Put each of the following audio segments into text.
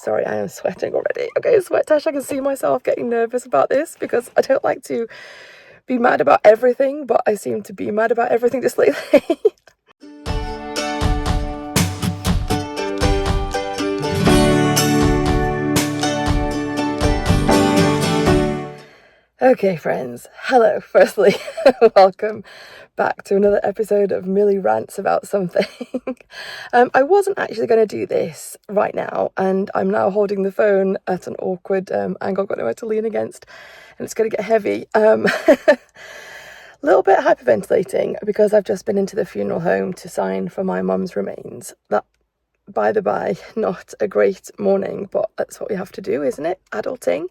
Sorry, I am sweating already. Okay, sweat Tash, I can see myself getting nervous about this because I don't like to be mad about everything, but I seem to be mad about everything just lately. Okay, friends. Hello, firstly. Welcome back to another episode of Millie Rants About Something. I wasn't actually going to do this right now, and I'm now holding the phone at an awkward angle, got nowhere to lean against, and it's going to get heavy. A little bit hyperventilating because I've just been into the funeral home to sign for my mum's remains. That, by the by, not a great morning, but that's what we have to do, isn't it? Adulting.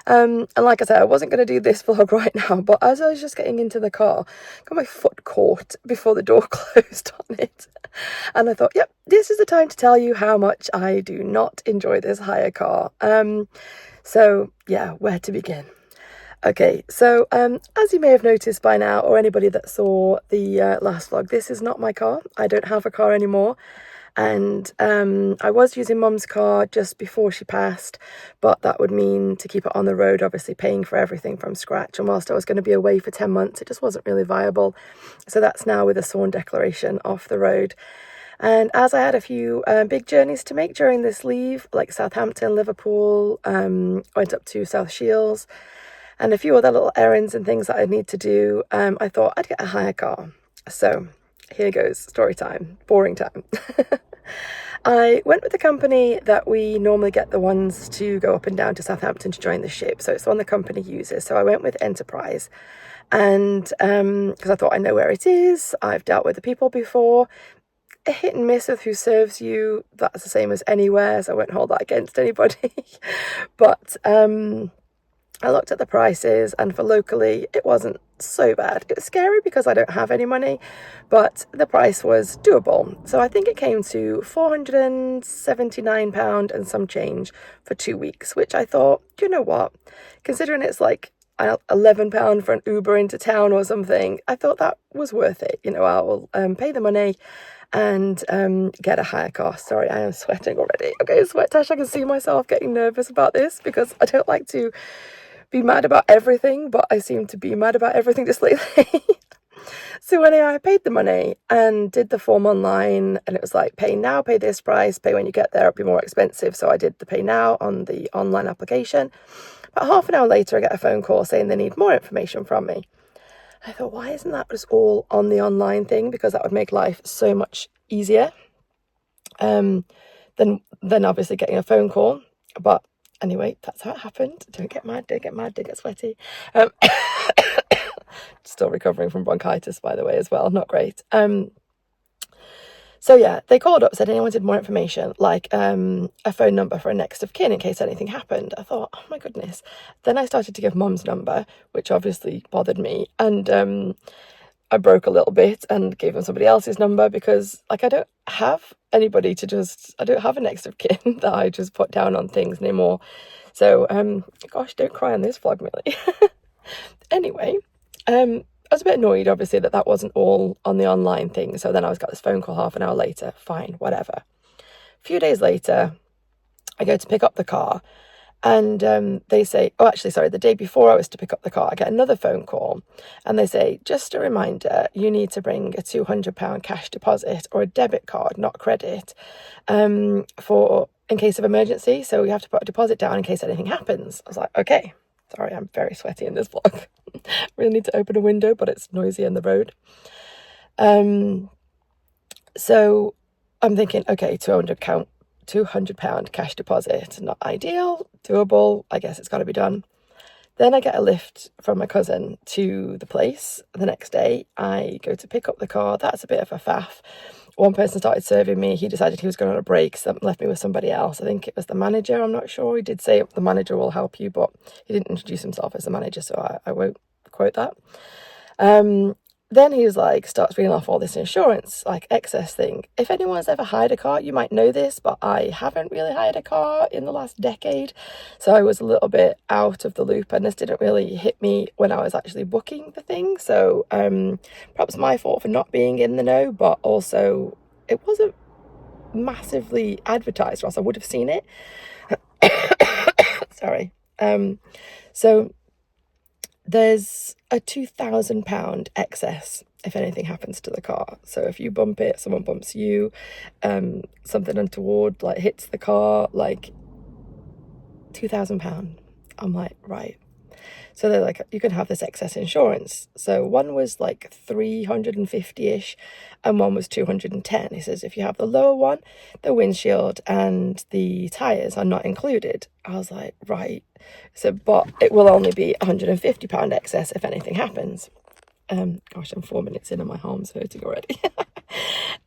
And like I said, I wasn't going to do this vlog right now, but as I was just getting into the car, got my foot caught before the door closed on it. And I thought, yep, this is the time to tell you how much I do not enjoy this hire car. So yeah, where to begin? Okay, so as you may have noticed by now, or anybody that saw the last vlog, this is not my car. I don't have a car anymore. And I was using mum's car just before she passed, but that would mean to keep it on the road, obviously paying for everything from scratch. And whilst I was going to be away for 10 months, it just wasn't really viable. So that's now with a sworn declaration off the road. And as I had a few big journeys to make during this leave, like Southampton, Liverpool, went up to South Shields, and a few other little errands and things that I need to do, I thought I'd get a hire car. So here goes, story time, boring time. I went with the company that we normally get the ones to go up and down to Southampton to join the ship. So it's the one the company uses. So I went with Enterprise. And because I thought I know where it is, I've dealt with the people before. A hit and miss with who serves you, that's the same as anywhere, so I won't hold that against anybody. But I looked at the prices, and for locally, it wasn't so bad. It was scary because I don't have any money, but the price was doable. So I think it came to £479 and some change for 2 weeks, which I thought, you know what, considering it's like £11 for an Uber into town or something, I thought that was worth it. You know, I will pay the money and get a hire car. Sorry, I am sweating already. Okay, sweat Tash, I can see myself getting nervous about this because I don't like to be mad about everything, but I seem to be mad about everything just lately. So anyway, I paid the money and did the form online, and it was like, pay now, pay this price, pay when you get there, it'll be more expensive. So I did the pay now on the online application. About half an hour later, I get a phone call saying they need more information from me. I thought, why isn't that just all on the online thing? Because that would make life so much easier than obviously getting a phone call. But anyway, that's how it happened. Don't get mad, don't get sweaty. Still recovering from bronchitis, by the way, as well. Not great. So yeah, they called up, said anyone wanted more information, like a phone number for a next of kin in case anything happened. I thought, oh my goodness. Then I started to give mum's number, which obviously bothered me. And I broke a little bit and gave them somebody else's number because, like, I don't have anybody I don't have a next of kin that I just put down on things anymore. So, gosh, don't cry on this vlog, Millie. Anyway, I was a bit annoyed, obviously, that wasn't all on the online thing. So then I got this phone call half an hour later. Fine, whatever. A few days later, I go to pick up the car. And they say, oh, actually, sorry, the day before I was to pick up the car, I get another phone call. And they say, just a reminder, you need to bring a £200 cash deposit or a debit card, not credit, in case of emergency. So you have to put a deposit down in case anything happens. I was like, okay. Sorry, I'm very sweaty in this vlog. Really need to open a window, but it's noisy on the road. So I'm thinking, okay, £200 cash deposit, not ideal, doable, I guess it's got to be done. Then I get a lift from my cousin to the place the next day. I go to pick up the car. That's a bit of a faff. One person started serving me. He decided he was going on a break, so left me with somebody else. I think it was the manager, I'm not sure. He did say the manager will help you, but he didn't introduce himself as the manager, so I won't quote that. Then he was like, starts reading off all this insurance, like excess thing. If anyone's ever hired a car, you might know this, but I haven't really hired a car in the last decade. So I was a little bit out of the loop, and this didn't really hit me when I was actually booking the thing. So perhaps my fault for not being in the know, but also it wasn't massively advertised, or else I would have seen it. Sorry. So there's a £2,000 excess if anything happens to the car. So if you bump it, someone bumps you, something untoward like hits the car, like £2,000. I'm like, right. So they're like, you can have this excess insurance. So one was like 350-ish and one was 210. He says, if you have the lower one, the windshield and the tyres are not included. I was like, right. So, but it will only be £150 excess if anything happens. Gosh, I'm 4 minutes in and my arm's hurting already.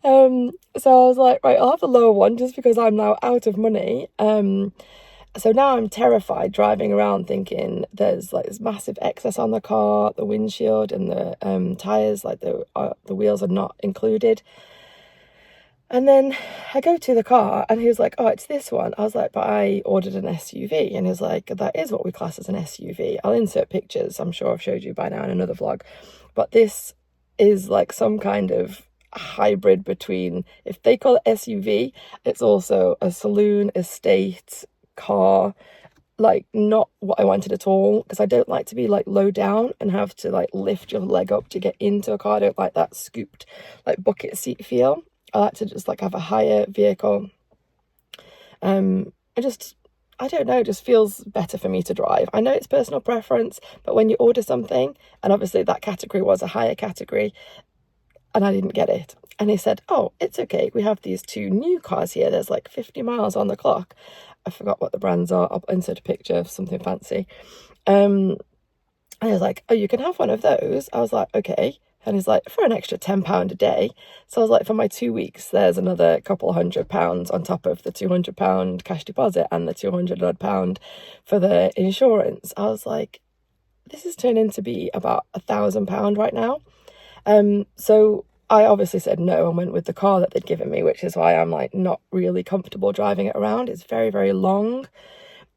So I was like, right, I'll have the lower one just because I'm now out of money. So now I'm terrified driving around thinking there's like this massive excess on the car, the windshield and the tyres, like the wheels are not included. And then I go to the car and he was like, oh, it's this one. I was like, but I ordered an SUV. And he was like, that is what we class as an SUV. I'll insert pictures. I'm sure I've showed you by now in another vlog. But this is like some kind of hybrid between, if they call it SUV, it's also a saloon, estate, car, like not what I wanted at all, because I don't like to be like low down and have to like lift your leg up to get into a car. I don't like that scooped like bucket seat feel. I like to just like have a higher vehicle. I don't know, it just feels better for me to drive. I know it's personal preference, but when you order something, and obviously that category was a higher category, and I didn't get it. And he said, oh, it's okay. We have these two new cars here. There's like 50 miles on the clock. I forgot what the brands are. I'll insert a picture of something fancy. And he was like, oh, you can have one of those. I was like, okay. And he's like, for an extra £10 a day. So I was like, for my 2 weeks, there's another couple £100 on top of the £200 cash deposit and the £200 for the insurance. I was like, this is turning to be about £1,000 right now. So I obviously said no and went with the car that they'd given me, which is why I'm like not really comfortable driving it around. It's very, very long.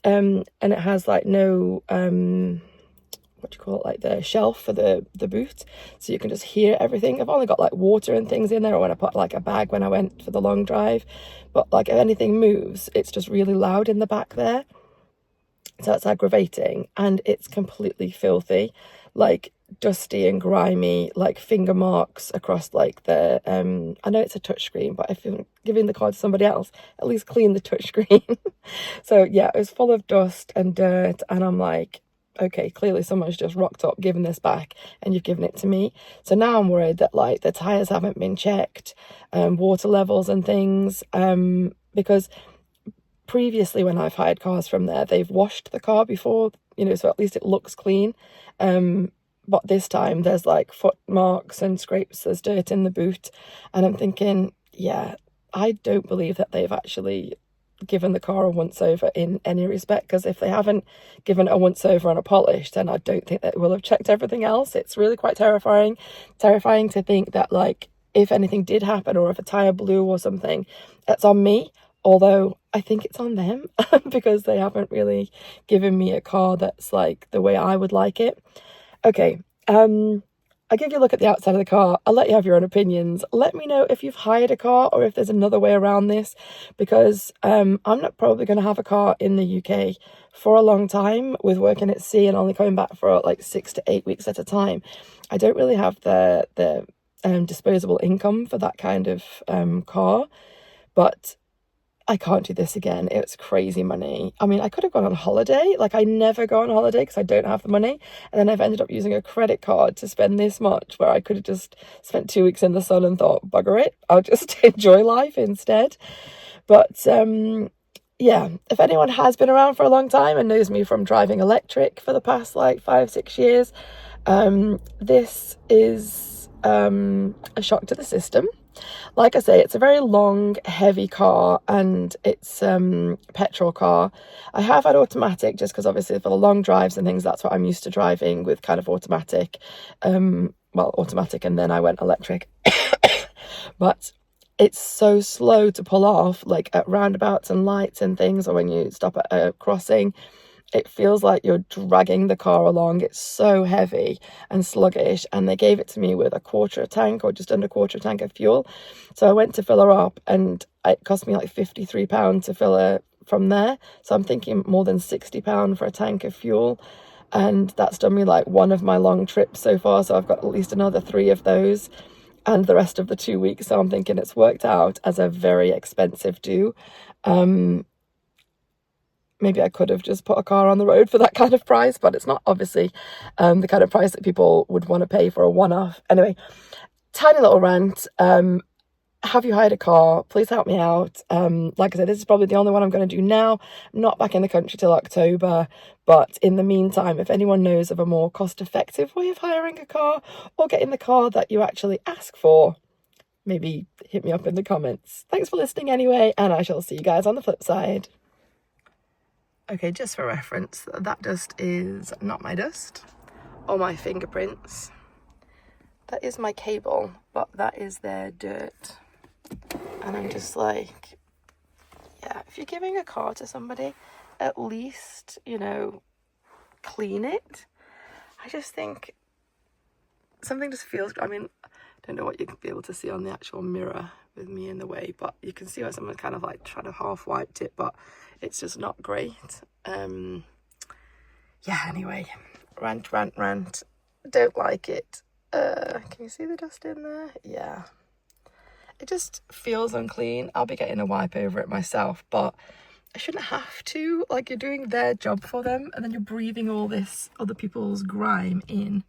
And it has like no, what do you call it, like the shelf for the boot, so you can just hear everything. I've only got like water and things in there, or when I put like a bag when I went for the long drive, but like if anything moves, it's just really loud in the back there. So it's aggravating, and it's completely filthy, like dusty and grimy, like finger marks across like the I know it's a touchscreen, but if you're giving the car to somebody else, at least clean the touchscreen. So yeah, it was full of dust and dirt, and I'm like, okay, clearly someone's just rocked up, given this back, and you've given it to me. So now I'm worried that like the tires haven't been checked, water levels and things, because previously when I've hired cars from there, they've washed the car before, you know, so at least it looks clean. But this time there's like foot marks and scrapes, there's dirt in the boot, and I'm thinking, yeah, I don't believe that they've actually given the car a once over in any respect, because if they haven't given it a once over and a polish, then I don't think that will have checked everything else. It's really quite terrifying to think that like if anything did happen, or if a tire blew or something, that's on me. Although I think it's on them because they haven't really given me a car that's like the way I would like it. Okay, I'll give you a look at the outside of the car. I'll let you have your own opinions. Let me know if you've hired a car or if there's another way around this, because I'm not probably going to have a car in the UK for a long time with working at sea and only coming back for like 6 to 8 weeks at a time. I don't really have the disposable income for that kind of car, but I can't do this again. It's crazy money. I mean, I could have gone on holiday. Like, I never go on holiday because I don't have the money. And then I've ended up using a credit card to spend this much, where I could have just spent 2 weeks in the sun and thought, bugger it, I'll just enjoy life instead. But yeah, if anyone has been around for a long time and knows me from driving electric for the past like 5-6 years, this is a shock to the system. Like I say, it's a very long, heavy car, and it's petrol car. I have had automatic just because obviously for the long drives and things, that's what I'm used to driving with, kind of automatic. Automatic, and then I went electric. But it's so slow to pull off, like at roundabouts and lights and things, or when you stop at a crossing. it feels like you're dragging the car along. It's so heavy and sluggish, and they gave it to me with a quarter tank or just under a quarter tank of fuel. So I went to fill her up, and it cost me like £53 to fill her from there. So I'm thinking more than £60 for a tank of fuel, and that's done me like one of my long trips so far. So I've got at least another 3 of those and the rest of the 2 weeks. So I'm thinking it's worked out as a very expensive do. Maybe I could have just put a car on the road for that kind of price, but it's not obviously the kind of price that people would want to pay for a one-off. Anyway, tiny little rant. Have you hired a car? Please help me out. Like I said, this is probably the only one I'm going to do now. I'm not back in the country till October, but in the meantime, if anyone knows of a more cost-effective way of hiring a car or getting the car that you actually ask for, maybe hit me up in the comments. Thanks for listening anyway, and I shall see you guys on the flip side. Okay, just for reference, that dust is not my dust or my fingerprints. That is my cable, but that is their dirt. And I'm just like, yeah, if you're giving a car to somebody, at least, you know, clean it. I just think something just feels, I mean, I don't know what you can be able to see on the actual mirror with me in the way, but you can see where someone kind of like tried to half wiped it, but it's just not great. Yeah, anyway, rant. Don't like it. Can you see the dust in there? Yeah. It just feels unclean. I'll be getting a wipe over it myself, but I shouldn't have to. Like, you're doing their job for them, and then you're breathing all this other people's grime in.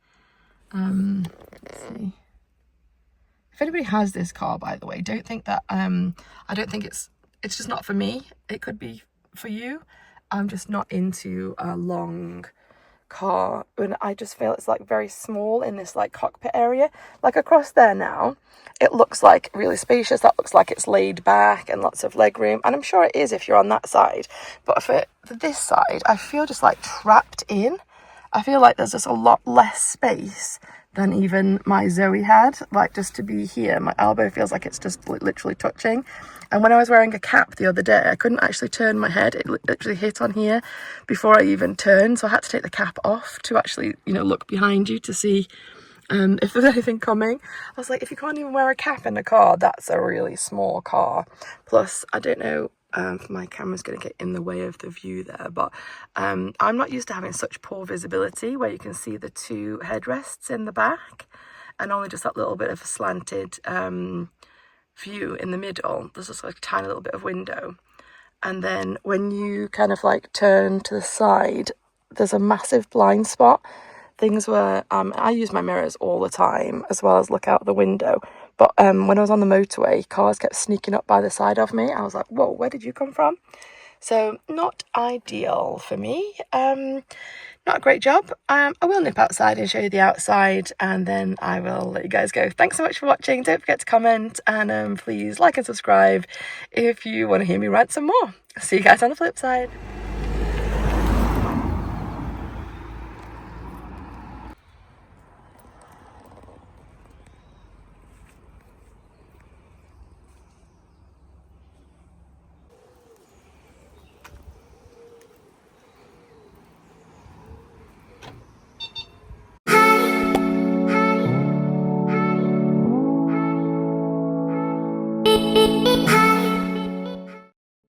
Let's see. If anybody has this car, by the way, don't think that, I don't think it's just not for me. It could be for you. I'm just not into a long car, and I just feel it's like very small in this like cockpit area. Like across there now, it looks like really spacious. That looks like it's laid back and lots of leg room, and I'm sure it is if you're on that side. But for this side, I feel just like trapped in. I feel like there's just a lot less space than even my Zoe had. Like, just to be here, my elbow feels like it's just literally touching. And when I was wearing a cap the other day, I couldn't actually turn my head. It literally hit on here before I even turned. So I had to take the cap off to actually, you know, look behind you to see if there's anything coming. I was like, if you can't even wear a cap in a car, that's a really small car. Plus, I don't know if my camera's going to get in the way of the view there, but I'm not used to having such poor visibility where you can see the 2 headrests in the back and only just that little bit of a slanted view in the middle. There's just like a tiny little bit of window, and then when you kind of like turn to the side, there's a massive blind spot. Things where I use my mirrors all the time as well as look out the window, but when I was on the motorway, cars kept sneaking up by the side of me. I was like, whoa, where did you come from? So not ideal for me. Not a great job. I will nip outside and show you the outside, and then I will let you guys go. Thanks so much for watching. Don't forget to comment, and please like and subscribe if you want to hear me rant some more. See you guys on the flip side.